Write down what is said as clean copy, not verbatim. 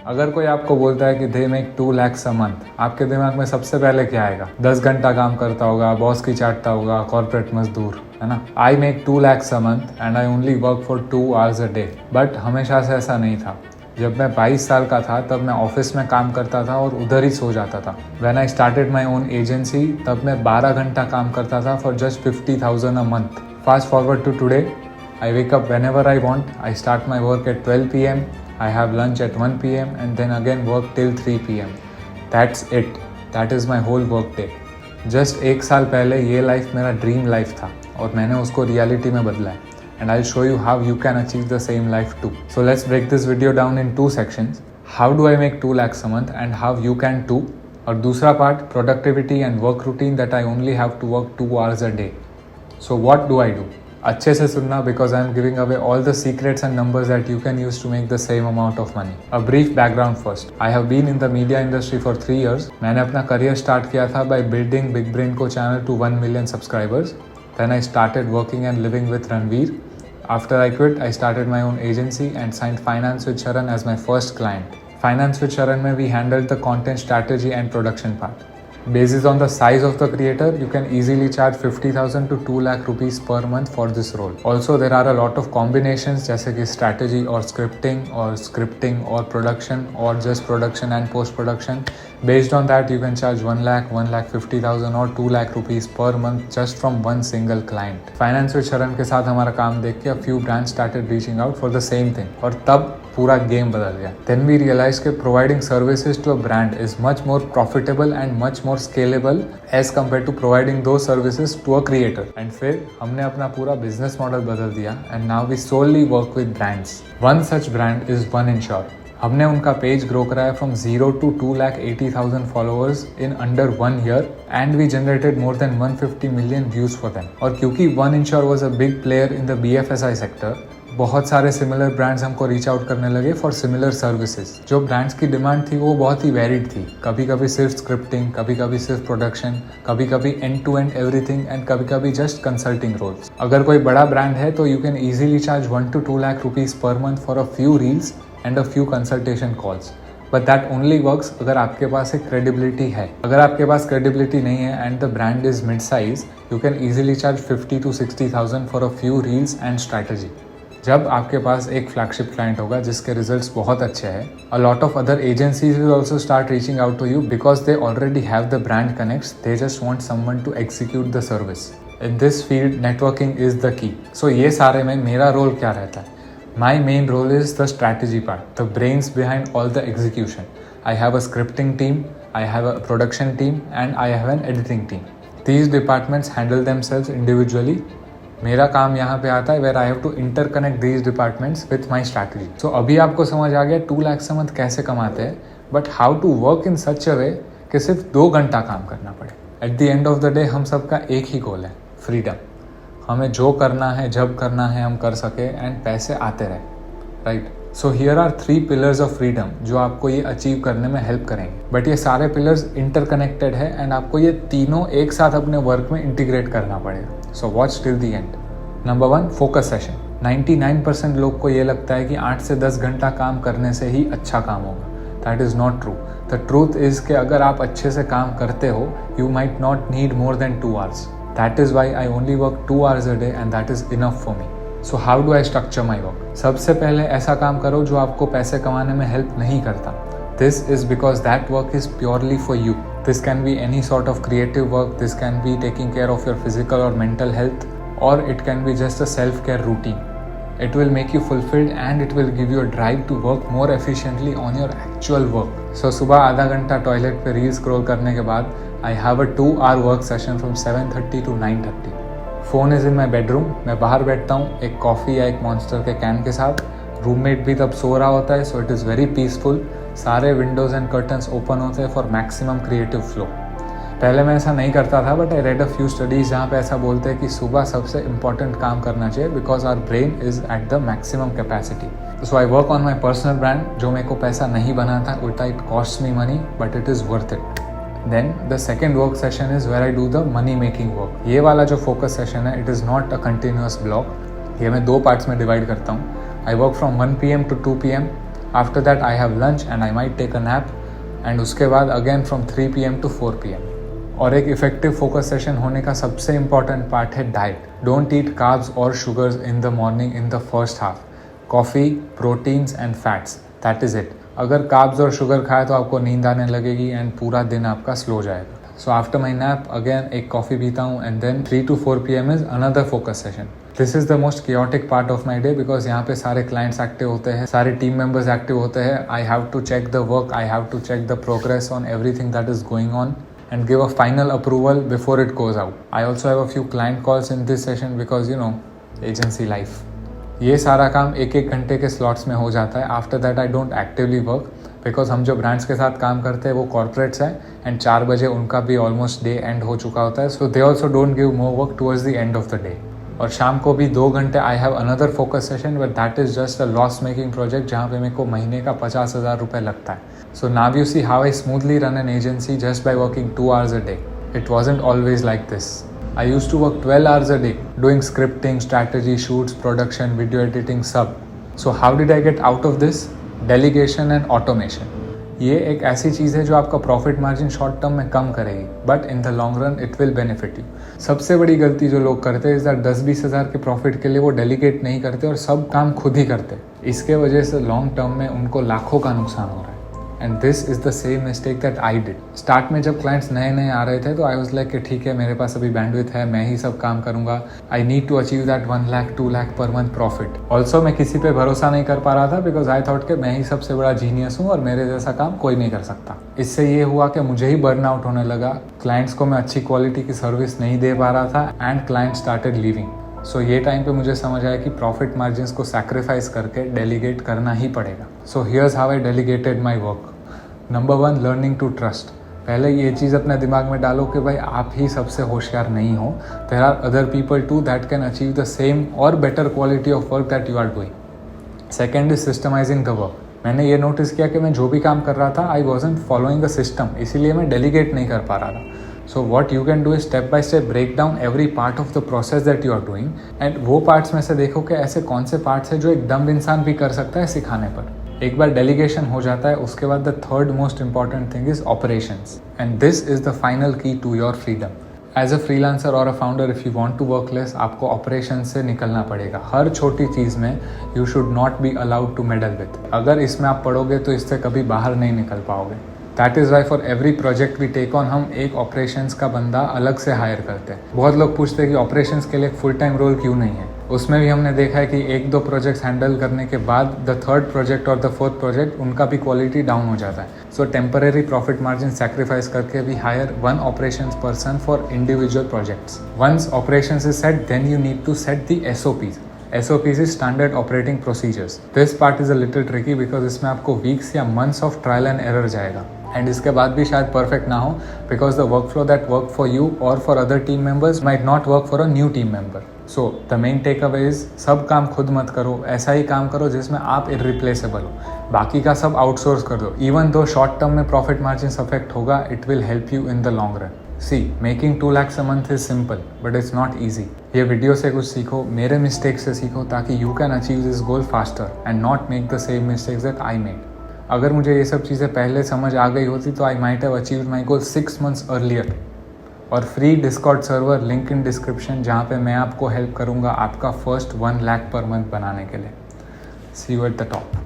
अगर कोई आपको बोलता है कि they make 2 lakhs a month, आपके दिमाग में सबसे पहले क्या आएगा? 10 घंटा काम करता होगा, बॉस की चाटता होगा, कॉर्पोरेट मजदूर, है ना? I make 2 lakhs a month and I only work for 2 hours a day. But हमेशा से ऐसा नहीं था। जब मैं 22 साल का था तब मैं ऑफिस में काम करता था और उधर ही सो जाता था। When I started my own agency, तब मैं 12 घंटा काम करता था for just 50,000 a month. Fast forward to today, I wake up whenever I want. I start my work at 12 p.m. I have lunch at 1 p.m. and then again work till 3 p.m. That's it. That is my whole work day. Just एक साल पहले ये life मेरा dream life था और मैंने उसको reality में बदला है. And I'll show you how you can achieve the same life too. So let's break this video down in 2 sections. How do I make 2 lakhs a month and how you can too. और दूसरा part, productivity and work routine that I only have to work 2 hours a day. So what do I do? अच्छे से सुनना because I am giving away all the secrets and numbers that you can use to make the same amount of money. A brief background first. I have been in the media industry for 3 years. मैंने अपना career start किया था by building Big Brain को channel to 1 million subscribers. Then I started working and living with Ranveer. After I quit, I started my own agency and signed Finance with Sharan as my first client. Finance with Sharan में we handled the content strategy and production part. Based on the size of the creator, you can easily charge 50,000 to 2 lakh rupees per month for this role. Also, there are a lot of combinations जैसे कि strategy or scripting or production or just production and post production. Based on that, you can charge 1 lakh, 1,50,000 or 2 lakh rupees per month just from one single client. Finance with Sharan के साथ हमारा काम देख के a few brands started reaching out for the same thing और तब पूरा game बदल गया. Then we realized कि providing services to a brand is much more profitable and much more scalable as compared to providing those services to a creator. And फिर हमने अपना पूरा business model बदल दिया and now we solely work with brands. One such brand is OneInsure. हमने उनका page grow कराया from 0 to 2,80,000 followers in under 1 year and we generated more than 150 million views for them. और क्योंकि OneInsure was a big player in the BFSI sector, बहुत सारे similar brands हमको reach out करने लगे फॉर सिमिलर सर्विसेज. जो brands की demand थी वो बहुत ही वेरिड थी. कभी कभी सिर्फ स्क्रिप्टिंग, कभी कभी सिर्फ प्रोडक्शन, कभी कभी end to end everything and कभी कभी जस्ट कंसल्टिंग रोल्स. अगर कोई बड़ा ब्रांड है तो you can easily charge 1 to 2 lakh rupees per month for a few reels and a few consultation calls. But that only works अगर आपके पास एक credibility है. अगर आपके पास credibility नहीं है and the brand is mid-size, you can easily charge 50 to 60,000 for a few reels and strategy. जब आपके पास एक flagship client होगा जिसके results बहुत अच्छे हैं, a lot of other agencies will also start reaching out to you because they already have the brand connects. They just want someone to execute the service. In this field, networking is the key. So ये सारे में मेरा role क्या रहता है? My main role is the strategy part, the brains behind all the execution. I have a scripting team, I have a production team, and I have an editing team. These departments handle themselves individually. मेरा काम यहाँ पे आता है where I have to interconnect these departments with my strategy. So अभी आपको समझ आ गया 2 lakhs a month कैसे कमाते हैं, but how to work in such a way कि सिर्फ 2 घंटा काम करना पड़े. At the end of the day हम सबका एक ही गोल है, freedom. हमें जो करना है जब करना है हम कर सके एंड पैसे आते रहे, right. So here are 3 pillars of freedom जो आपको ये अचीव करने में हेल्प करेंगे. बट ये सारे पिलर्स इंटरकनेक्टेड है एंड आपको ये तीनों एक साथ अपने वर्क में इंटीग्रेट करना पड़ेगा. So watch till the end. Number 1, focus session. 99% लोग को ये लगता है कि 8 से 10 घंटा काम करने से ही अच्छा काम होगा. That is not true. The truth is कि अगर आप अच्छे से काम करते हो you might not need more than 2 hours. That is why I only work 2 hours a day and that is enough for me. So how do I structure my work? सबसे पहले ऐसा काम करो जो आपको पैसे कमाने में हेल्प नहीं करता. This is because that work is purely for you. This can be any sort of creative work. This can be taking care of your physical or mental health, or it can be just a self-care routine. It will make you fulfilled and it will give you a drive to work more efficiently on your actual work. So सुबह आधा घंटा toilet पे reel scroll करने के बाद I have a 2-hour work session from 7:30 to 9:30. Phone is in my bedroom. मैं बाहर बैठता हूँ एक कॉफ़ी या एक मॉन्स्टर के कैन के साथ. रूममेट भी तब सो रहा होता है, so it is very peaceful. सारे विंडोज़ एंड कर्टन्स ओपन होते हैं फॉर मैक्सिमम क्रिएटिव फ्लो. पहले मैं ऐसा नहीं करता था but I read a few studies जहाँ पे ऐसा बोलते हैं कि सुबह सबसे इंपॉर्टेंट काम करना चाहिए because our brain is at the maximum capacity. So I work on my personal brand जो मेरे को पैसा नहीं बनाता, उल्टा it cost me money but it is worth it. Then the second work session is where I do the money making work. ये वाला जो focus session है it is not a continuous block. ये मैं 2 parts में divide करता हूँ. I work from 1 PM to 2 PM. After that I have lunch and I might take a nap and उसके बाद again from 3 PM to 4 PM। और एक effective focus session होने का सबसे इम्पॉर्टेंट पार्ट है डाइट। डोंट ईट कार्ब्स और sugars in the morning in the first half. Coffee, proteins and fats, that is it. अगर कार्ब्स और शुगर खाए तो आपको नींद आने लगेगी एंड पूरा दिन आपका स्लो जाएगा। So after my nap again एक कॉफ़ी पीता हूँ and then 3 to 4 PM is another focus session. This is the most chaotic part of my day because यहाँ पे सारे क्लाइंट्स एक्टिव होते हैं, सारे टीम मेंबर्स एक्टिव होते हैं। I have to check the work, I have to check the progress on everything that is going on and give a final approval before it goes out. I also have a few client calls in this session because you know, agency life. ये सारा काम 1-1 घंटे के slots में हो जाता है। After that I don't actively work because हम जो ब्रांड्स के साथ काम करते हैं वो कॉर्पोरेट्स हैं एंड 4 बजे उनका भी ऑलमोस्ट डे एंड हो चुका होता है। So they also don't give more work towards the end of the day. और शाम को भी 2 घंटे I have another focus session but that is just a loss making project जहाँ पे मेरे को महीने का 50,000 रुपये लगता है। So now you see how I smoothly run an agency just by working 2 hours a day. It wasn't always like this. I used to work 12 hours a day doing scripting, strategy, shoots, production, video editing, sub. So how did I get out of this? Delegation and automation. ये एक ऐसी चीज़ है जो आपका profit margin short term में कम करेगी but in the long run it will benefit you. सबसे बड़ी गलती जो लोग करते हैं इस दैट 10-20 हज़ार के प्रॉफिट के लिए वो डेलीगेट नहीं करते और सब काम खुद ही करते। इसके वजह से लॉन्ग टर्म में उनको लाखों का नुकसान हो रहा है। And this is the same mistake that I did. Start में जब क्लाइंट्स नए नए आ रहे थे तो आई वाज लाइक कि ठीक है मेरे पास अभी बैंडविड्थ है, मैं ही सब काम करूंगा। I need to achieve that 1 lakh 2 lakh per month profit. Also मैं किसी पे भरोसा नहीं कर पा रहा था बिकॉज आई थॉट कि मैं ही सबसे बड़ा जीनियस हूँ और मेरे जैसा काम कोई नहीं कर सकता। इससे ये हुआ कि मुझे ही बर्न आउट होने लगा, क्लाइंट्स को मैं अच्छी क्वालिटी की सर्विस नहीं दे पा रहा था and client started leaving. So ये टाइम पे मुझे समझ आया कि प्रॉफिट मार्जिन्स को सैक्रिफाइस करके डेलीगेट करना ही पड़ेगा। So here's how I delegated my work. Number 1, learning to trust. पहले ये चीज़ अपने दिमाग में डालो कि भाई आप ही सबसे होशियार नहीं हो, there are other people too that can achieve the same or better quality of work that you are doing. Second is systemizing the work. मैंने ये नोटिस किया कि मैं जो भी काम कर रहा था I wasn't following a system, इसीलिए मैं डेलीगेट नहीं कर पा रहा था। So what you can do is step by step break down every part of the process that you are doing and वो पार्ट्स में से देखो कि ऐसे कौन से पार्ट्स है जो एक डम्ब इंसान भी कर सकता है सिखाने पर। एक बार डेलीगेशन हो जाता है उसके बाद the third most important thing is operations and this is the final key to your freedom. As a freelancer or a founder if you want to work less आपको ऑपरेशन से निकलना पड़ेगा। हर छोटी चीज़ में you should not be allowed to meddle with. अगर इसमें आप पढ़ोगे तो इससे कभी बाहर नहीं निकल पाओगे। That is why for every project we take on हम एक ऑपरेशंस का बंदा अलग से हायर करते हैं। बहुत लोग पूछते हैं कि ऑपरेशंस के लिए फुल टाइम रोल क्यों नहीं है। उसमें भी हमने देखा है कि 1-2 प्रोजेक्ट्स हैंडल करने के बाद द थर्ड प्रोजेक्ट और द फोर्थ प्रोजेक्ट उनका भी क्वालिटी डाउन हो जाता है। So temporary profit margin sacrifice करके we hire 1 operations person for individual projects. Once operations is set then you need to set the SOPs। SOPs is standard operating procedures. This part is a little tricky because इसमें आपको weeks या months of trial and error जाएगा and इसके बाद भी शायद perfect ना हो because the workflow that work for you or for other team members might not work for a new team member. So the main takeaway is सब काम खुद मत करो, ऐसा ही काम करो जिसमें आप इररिप्लेसेबल हो, बाकी का सब आउटसोर्स कर दो। इवन दो शॉर्ट टर्म में प्रॉफिट मार्जिन अफेक्ट होगा, it will help you in the long run. See making 2 lakhs a month is simple but it's not easy. ये वीडियो से कुछ सीखो, मेरे मिस्टेक से सीखो ताकि you can achieve this goal faster and not make the same mistakes that I made. अगर मुझे ये सब चीज़ें पहले समझ आ गई होती तो I might have achieved my goal 6 months earlier. और free Discord server link in description जहाँ पे मैं आपको हेल्प करूँगा आपका फर्स्ट 1 lakh per month बनाने के लिए। सी यू एट द टॉप।